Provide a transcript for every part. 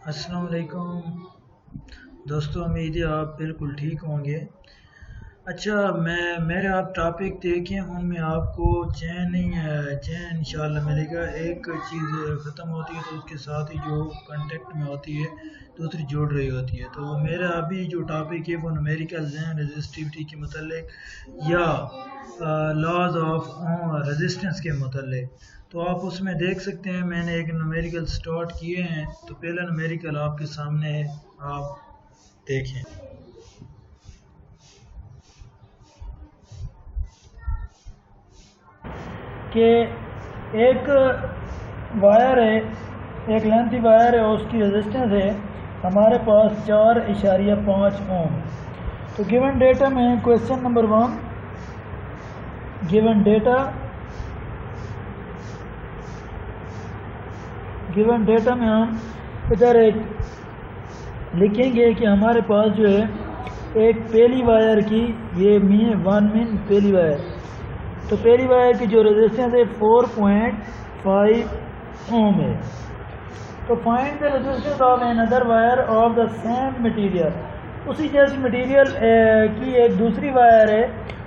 السلام علیکم دوستو، امید ہے آپ بالکل ٹھیک ہوں گے۔ اچھا، میرے آپ ٹاپک دیکھیں، ان میں آپ کو چین انشاءاللہ ملے گا۔ ایک چیز ختم ہوتی ہے تو اس کے ساتھ ہی جو کانٹیکٹ میں ہوتی ہے دوسری جوڑ رہی ہوتی ہے۔ تو میرا ابھی جو ٹاپک ہے وہ نومیریکل ذہن ریزسٹیوٹی کے متعلق یا لاز آف ریزسٹنس کے متعلق۔ تو آپ اس میں دیکھ سکتے ہیں میں نے ایک نومیریکل سٹارٹ کیے ہیں۔ تو پہلا نومیریکل آپ کے سامنے ہے، آپ دیکھیں کہ ایک وائر ہے، ایک لینتھی وائر ہے، اس کی ریزسٹنس ہے ہمارے پاس 4.5 اوم۔ تو گیون ڈیٹا میں کویشچن نمبر 1، گیون ڈیٹا میں ہم ادھر ایک لکھیں گے کہ ہمارے پاس جو ہے ایک پہلی وائر کی، یہ ون مین پہلی وائر، تو پہلی وائر کی جو ریزسٹنس ہے 4.5 اوم ہے۔ تو find the resistance of an other wire of the same material, اسی جیسی مٹیریل کی ایک دوسری وائر ہے،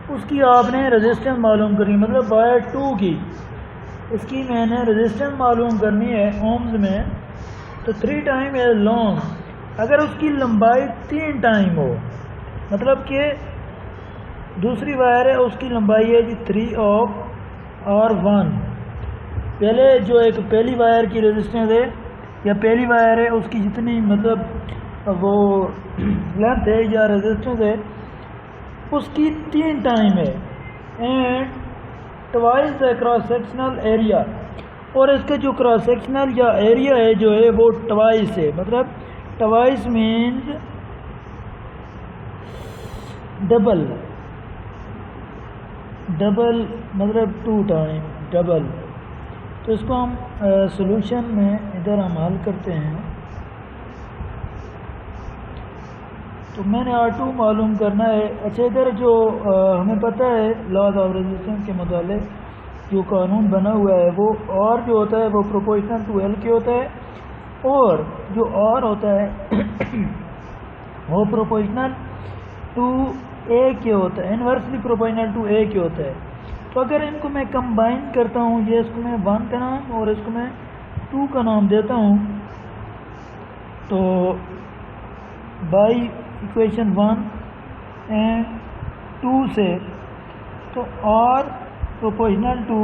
اس کی آپ نے ریزسٹنس معلوم کرنی، مطلب وائر 2 کی اس کی میں نے ریزسٹنس معلوم کرنی ہے اومز میں۔ تو 3 ٹائم ایز لانگ، اگر اس کی لمبائی 3 ٹائم ہو، مطلب کہ دوسری وائر ہے اس کی لمبائی ہے جی 3 آف R1۔ پہلے جو ایک پہلی وائر کی ریزسٹنس ہے یا پہلی وائر ہے اس کی جتنی مطلب وہ لینتھ ہے یا ریزسٹنس ہے اس کی 3 ٹائم ہے، and twice the cross sectional area, اور اس کا جو کراس سیکشنل یا ایریا ہے جو ہے وہ ٹوائس ہے، مطلب ٹوائس مینز ڈبل مطلب 2 ٹائم ڈبل۔ تو اس کو ہم سولوشن میں ادھر ہم حل کرتے ہیں۔ تو میں نے R2 معلوم کرنا ہے۔ اچھا، ادھر جو ہمیں پتہ ہے لاز آف ریزسٹنس کے متعلق جو قانون بنا ہوا ہے وہ R جو ہوتا ہے وہ پروپورشنل ٹو L کے ہوتا ہے، اور جو R ہوتا ہے وہ پروپورشنل ٹو A کے ہوتا ہے، انورسلی پروپورشنل ٹو A کے ہوتا ہے۔ تو اگر ان کو میں کمبائن کرتا ہوں، یہ اس کو میں 1 کا نام اور اس کو میں 2 کا نام دیتا ہوں، تو بائی ایکویشن 1 اینڈ 2 سے، تو R پروپورشنل ٹو،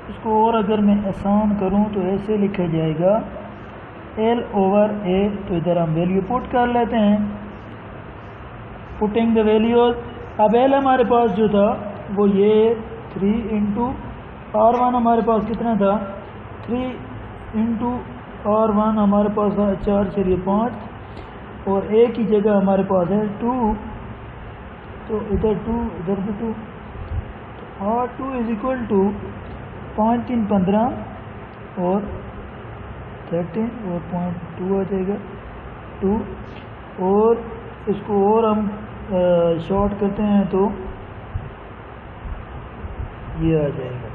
اس کو اور اگر میں آسان کروں تو ایسے لکھا جائے گا L/A۔ تو ادھر ہم ویلیو پٹ کر لیتے ہیں، پٹنگ دا ویلیوز۔ اب L ہمارے پاس جو تھا وہ یہ 3 انٹو R1 ہمارے پاس کتنا تھا، 3 انٹو R1 ہمارے پاس تھا 4/5، اور A کی جگہ ہمارے پاس ہے 2، تو ادھر 2 ادھر بھی 2، تو R2 از اکول ٹو 5 3 15 اور 13 اور 0.2 آ جائے گا 2، اور اس کو اور ہم شارٹ کرتے ہیں تو یہ آ جائے گا